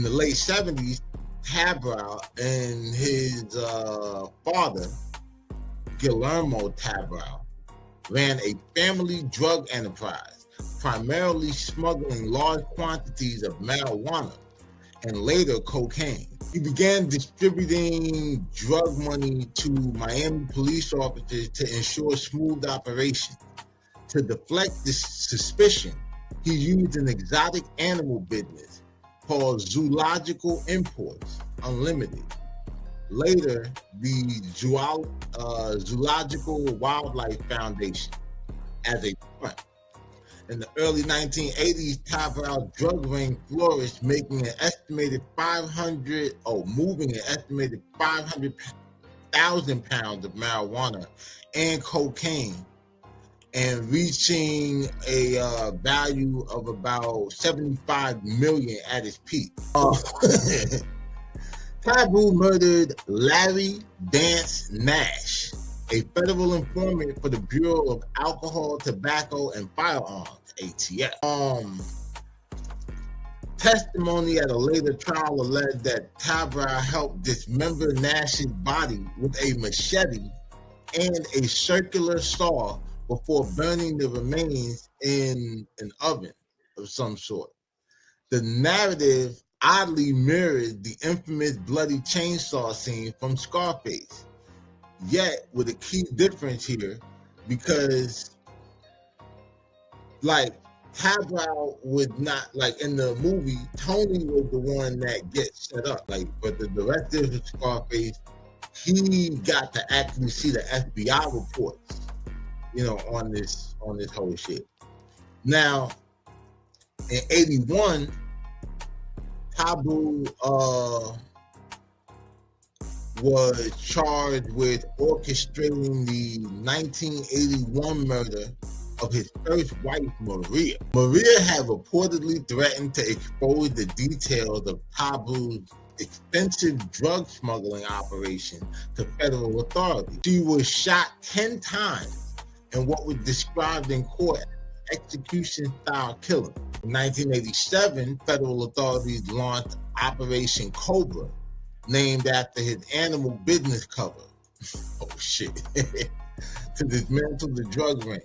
In the late 70s, Tabra and his father, Guillermo Tabra, ran a family drug enterprise, primarily smuggling large quantities of marijuana and later cocaine. He began distributing drug money to Miami police officers to ensure smooth operations. To deflect this suspicion, he used an exotic animal business called Zoological Imports Unlimited, later the Zoological Wildlife Foundation, as a front. In the early 1980s, Tabra's drug ring flourished, moving an estimated 500,000 pounds of marijuana and cocaine, and reaching a value of about 75 million at its peak. Tabra murdered Larry Dance Nash, a federal informant for the Bureau of Alcohol, Tobacco, and Firearms, ATF. Testimony at a later trial alleged that Tabra helped dismember Nash's body with a machete and a circular saw before burning the remains in an oven of some sort. The narrative oddly mirrored the infamous bloody chainsaw scene from Scarface, yet with a key difference here, because like Tabra would not, like in the movie, Tony was the one that gets set up, like, but the director of Scarface, he got to actually see the FBI reports, you know, on this whole shit. Now, in 81, Tabra was charged with orchestrating the 1981 murder of his first wife, Maria. Maria had reportedly threatened to expose the details of Tabra's extensive drug smuggling operation to federal authorities. She was shot 10 times in what was described in court as execution-style killing. In 1987, federal authorities launched Operation Cobra, named after his animal business cover. Oh shit. To dismantle the drug ring.